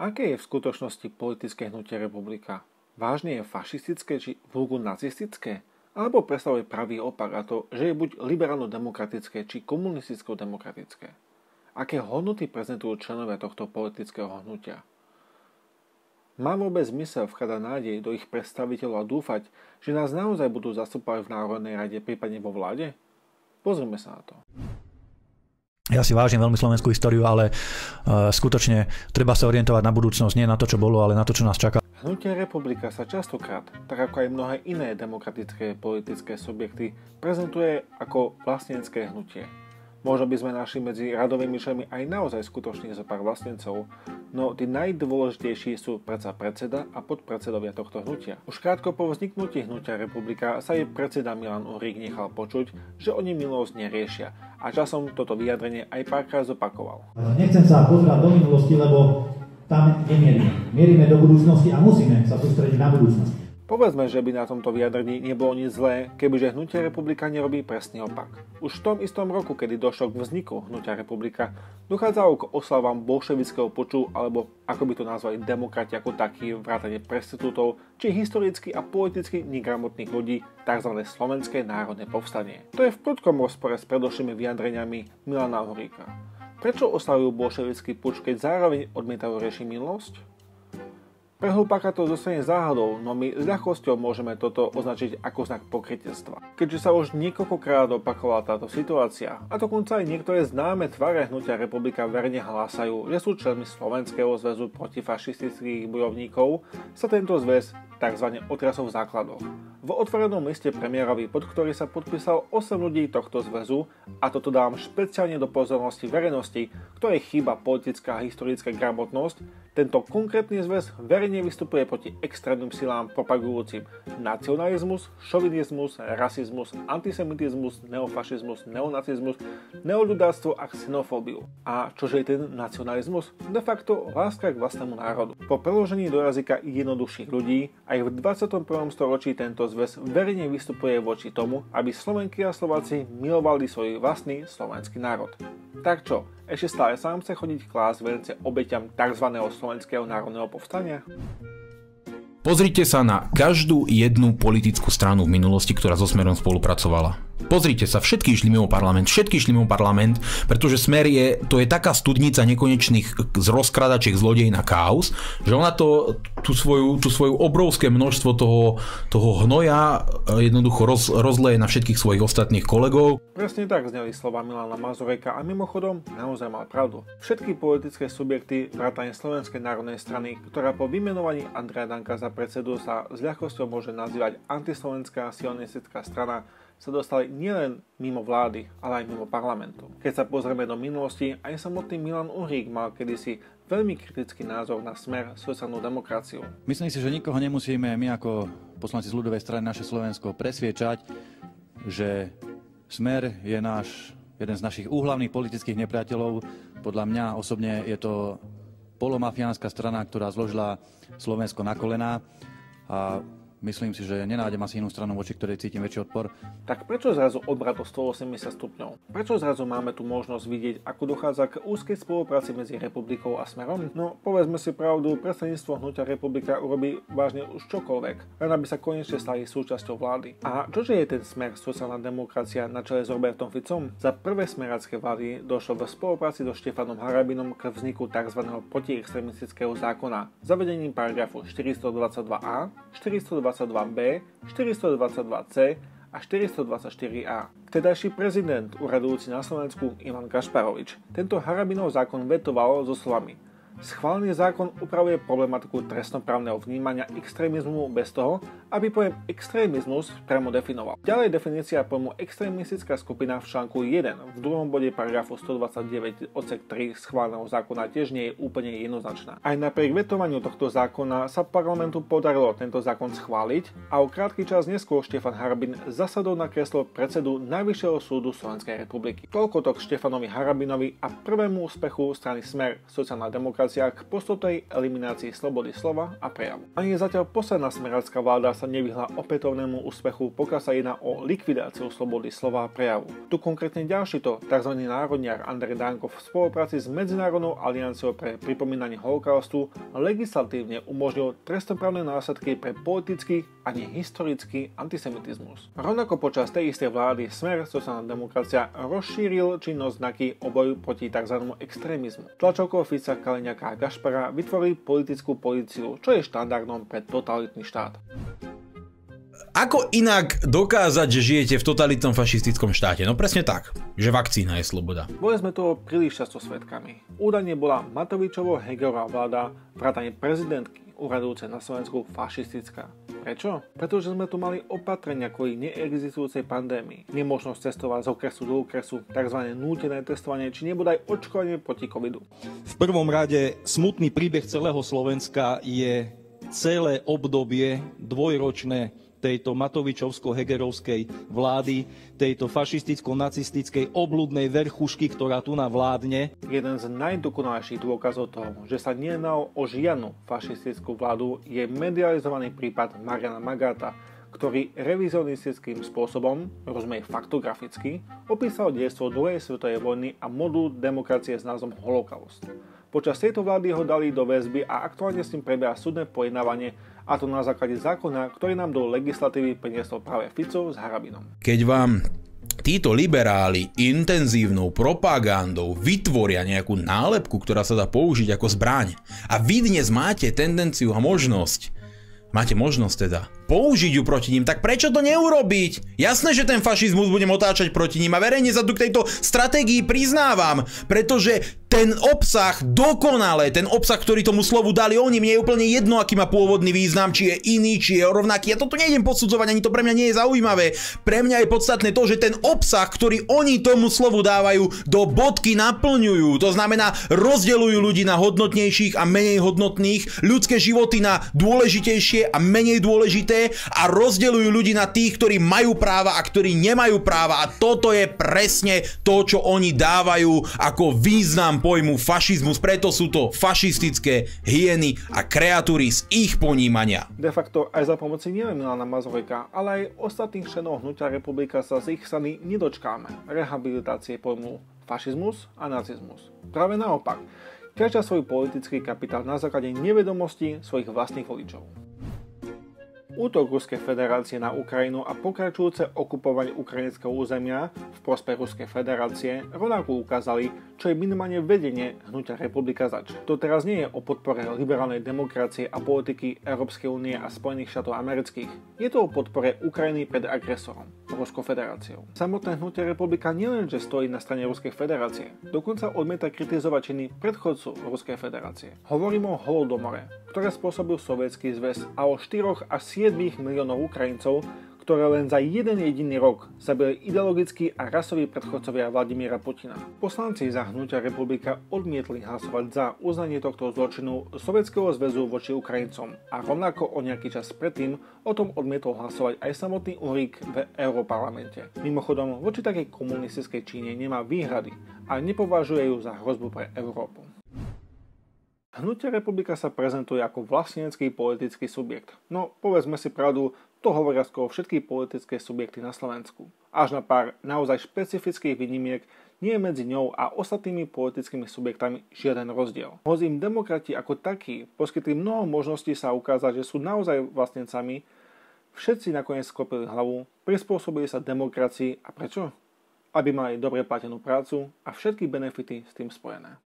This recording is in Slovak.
Aké je v skutočnosti politické hnutie Republika? Vážne je fašistické či vulgu nacistické? Alebo predstavuje pravý opak, a to, že je buď liberálno-demokratické či komunisticko-demokratické? Aké hodnoty prezentujú členovia tohto politického hnutia? Má vôbec zmysel vkladať nádej do ich predstaviteľov a dúfať, že nás naozaj budú zastupovať v Národnej rade, prípadne vo vláde? Pozrime sa na to. Ja si vážim veľmi slovenskú históriu, ale skutočne treba sa orientovať na budúcnosť, nie na to, čo bolo, ale na to, čo nás čaká. Hnutie Republika sa častokrát, tak ako aj mnohé iné demokratické politické subjekty, prezentuje ako vlastnícke hnutie. Možno by sme našli medzi radovými členmi aj naozaj skutočných zo pár vlastnencov, no tí najdôležitejší sú predsa predseda a podpredsedovia tohto hnutia. Už krátko po vzniknutí hnutia Republika sa jej predseda Milan Uhrík nechal počuť, že oni minulosť neriešia a časom toto vyjadrenie aj párkrát zopakoval. Nechcem sa pozerať do minulosti, lebo tam nemierime. Mierime do budúcnosti a musíme sa sústrediť na budúcnosť. Povedzme, že by na tomto vyjadrení nebolo nič zlé, kebyže hnutie Republika nerobí presný opak. Už v tom istom roku, kedy došlo k vzniku hnutia Republika, dochádzalo k oslavám bolševického puču, alebo ako by to nazvali demokrati ako takí, vrátane prostitútov, či historicky a politicky negramotných ľudí, tzv. Slovenské národné povstanie. To je v prudkom rozpore s predošlými vyjadreniami Milana Uhríka. Prečo oslavujú bolševický puč, keď zároveň odmietajú riešiť minulosť? Pre hlupáka to zostane záhadou, no my s ľahkosťou môžeme toto označiť ako znak pokrytectva. Keďže sa už niekoľkokrát opakovala táto situácia, a dokonca aj niektoré známe tváre hnutia Republika verne hlásajú, že sú členmi Slovenského zväzu protifašistických bojovníkov, sa tento zväz tzv. Otrasol v základoch. V otvorenom liste premiérovi, pod ktorý sa podpísal 8 ľudí tohto zväzu, a toto dám špeciálne do pozornosti verejnosti, ktorej chýba politická a historická gramotnosť, tento konkrétny zväz verejne vystupuje proti extrémnym silám propagujúcim nacionalizmus, šovinizmus, rasizmus, antisemitizmus, neofašizmus, neonacizmus, neoľudáctvo a xenofóbiu. A čože je ten nacionalizmus? De facto láska k vlastnému národu. Po preložení do jazyka jednoduchších ľudí aj v 21. storočí tento zväz verejne vystupuje voči tomu, aby Slovenky a Slováci milovali svoj vlastný slovenský národ. Tak čo, ešte stále sám chce chodiť klásť vence obeťam tzv. Slovenského národného povstania? Pozrite sa na každú jednu politickú stranu v minulosti, ktorá so Smerom spolupracovala. Pozrite sa, všetky išli mimo parlament, pretože Smer to je taká studnica nekonečných rozkradačiek, zlodejín a chaos, že ona tú svoju obrovské množstvo toho hnoja jednoducho rozleje na všetkých svojich ostatných kolegov. Presne tak zneli slova Milana Mazureka a mimochodom naozaj mal pravdu. Všetky politické subjekty vrátane Slovenskej národnej strany, ktorá po vymenovaní Andreja Danka za predsedu sa s ľahkosťou môže nazývať antislovenská sionistická strana, sa dostali nielen mimo vlády, ale aj mimo parlamentu. Keď sa pozrieme do minulosti, aj samotný Milan Uhrík mal kedysi veľmi kritický názor na Smer, sociálnu demokraciu. Myslím si, že nikoho nemusíme my ako poslanci z ľudovej strany Naše Slovensko presviečať, že Smer je jeden z našich úhlavných politických nepriateľov. Podľa mňa osobne je to polomafiánska strana, ktorá zložila Slovensko na kolená a myslím si, že nenájdem asi inú stranu, voči ktorej cítim väčší odpor. Tak prečo zrazu obrat o 180 stupňov? Prečo zrazu máme tu možnosť vidieť, ako dochádza k úzkej spolupráci medzi Republikou a Smerom? No, povedzme si pravdu, predsedníctvo hnutia Republika urobí vážne už čokoľvek, len aby sa konečne stali súčasťou vlády. A čože je ten Smer, sociálna demokracia na čele s Robertom Ficom? Za prvé smerácké vlády došlo v spolupráci so Štefanom Harabinom k vzniku tzv. Protiextremistického zákona zavedením paragrafu 422a, 422b, 422c a 424a. Vtedajší prezident, uradujúci na Slovensku Ivan Gašparovič, tento Harabinov zákon vetoval so slovami: schválený zákon upravuje problematiku trestnoprávneho vnímania extrémizmu bez toho, aby pojem extrémizmus priamo definoval. Ďalej definícia pojmu extrémistická skupina v článku 1 v druhom bode paragrafu 129 odsek 3 schváleného zákona tiež nie je úplne jednoznačná. Aj napriek vetovaniu tohto zákona sa parlamentu podarilo tento zákon schváliť a o krátky čas neskôr Štefan Harabin zasadol na kreslo predsedu Najvyššieho súdu Slovenskej republiky. Toľko to k Štefanovi Harabinovi a prvému úspechu strany Smer, sociálna demokracia demokracia k postupnej eliminácii slobody slova a prejavu. Ani zatiaľ posledná smerácka vláda sa nevyhla opätovnému úspechu, pokiaľ sa jedná o likvidáciu slobody slova a prejavu. Tu konkrétne ďalší to tzv. Národniar Andrej Danko v spolupráci s Medzinárodnou alianciou pre pripomínanie holokaustu legislatívne umožnil trestnoprávne následky pre politický a nehistorický antisemitizmus. Rovnako počas tej istej vlády Smer sociálna demokracia rozšíril činnosť znaky o boju proti tzv. Extrémizmu. Tlačovkou Fica, Kaliňaka a Gašpara vytvorili politickú políciu, čo je štandardom pre totalitný štát. Ako inak dokázať, že žijete v totalitnom fašistickom štáte? No presne tak, že vakcína je sloboda. Boli sme toho príliš často svedkami. Údajne bola Matovičovo-Hegerová vláda, vrátane prezidentky, uradujúce na Slovensku fašistická. Prečo? Pretože sme tu mali opatrenia kvôli neexistujúcej pandémii. Nemožnosť cestovať z okresu do okresu, tzv. Nútené testovanie, či nebodaj očkovanie proti covidu. V prvom rade smutný príbeh celého Slovenska je celé obdobie dvojročné tejto Matovičovsko-Hegerovskej vlády, tejto fašisticko-nacistickej obludnej verchušky, ktorá tu vládne. Jeden z najdokonalejších dôkazov toho, že sa nejednalo o žiadnu fašistickú vládu, je medializovaný prípad Mariana Magáta, ktorý revizionistickým spôsobom, rozumej faktograficky, opísal dejstvo druhej svetovej vojny a modul demokracie s názvom Holokaust. Počas tejto vlády ho dali do väzby a aktuálne s ním prebieha súdne pojednávanie, a to na základe zákona, ktorý nám do legislatívy priniesol práve Fico s Harabinom. Keď vám títo liberáli intenzívnou propagandou vytvoria nejakú nálepku, ktorá sa dá použiť ako zbraň, a vy dnes máte tendenciu a možnosť, použiť ju proti ním, tak prečo to neurobiť? Jasné, že ten fašizmus budem otáčať proti ním a verejne sa tu k tejto stratégii priznávam, pretože ten obsah dokonale, ten obsah, ktorý tomu slovu dali oni, mne je úplne jedno, aký má pôvodný význam, či je iný, či je rovnaký. Ja toto nejdem posudzovať, ani to pre mňa nie je zaujímavé. Pre mňa je podstatné to, že ten obsah, ktorý oni tomu slovu dávajú, do bodky naplňujú. To znamená, rozdeľujú ľudí na hodnotnejších a menej hodnotných, ľudské životy na dôležitejšie a menej dôležité a rozdeľujú ľudí na tých, ktorí majú práva a ktorí nemajú práva. A toto je presne to, čo oni dávajú ako význam pojmu fašizmus, preto sú to fašistické hyeny a kreatúry z ich ponímania. De facto aj za pomoci nielen Milana Mazureka, ale aj ostatných členov Hnutia Republika sa z ich strany nedočkáme rehabilitácie pojmu fašizmus a nacizmus. Práve naopak, ťažia svoj politický kapitál na základe nevedomosti svojich vlastných voličov. Útok Ruskej federácie na Ukrajinu a pokračujúce okupovanie ukrajinského územia v prospech Ruskej federácie rovnako ukázali, čo je minimálne vedenie Hnutia Republika zač. To teraz nie je o podpore liberálnej demokracie a politiky Európskej únie a Spojených štátov amerických. Je to o podpore Ukrajiny pred agresorom, Ruskou federáciou. Samotné Hnutie Republika nielenže stojí na strane Ruskej federácie, dokonca odmieta kritizovať činy predchodcu Ruskej federácie. Hovorím o holodomore, ktoré spôsobil Sovietsky zväz, a o 4 až 7 miliónov Ukrajincov, ktoré len za jeden jediný rok zabili ideologickí a rasoví predchodcovia Vladimíra Putina. Poslanci za Hnutia Republika odmietli hlasovať za uznanie tohto zločinu Sovietskeho zväzu voči Ukrajincom a rovnako o nejaký čas predtým o tom odmietol hlasovať aj samotný Uhrík v Európarlamente. Mimochodom, voči takej komunistickej Číne nemá výhrady a nepovažuje ju za hrozbu pre Európu. Hnutie Republika sa prezentuje ako vlastnícky politický subjekt. No, povedzme si pravdu, to hovoria skoro všetky politické subjekty na Slovensku. Až na pár naozaj špecifických výnimiek nie je medzi ňou a ostatnými politickými subjektami žiaden rozdiel. Hoci im demokrati ako takí poskytli mnoho možností sa ukázať, že sú naozaj vlastnencami, všetci nakoniec sklopili hlavu, prispôsobili sa demokracii a prečo? Aby mali dobre platenú prácu a všetky benefity s tým spojené.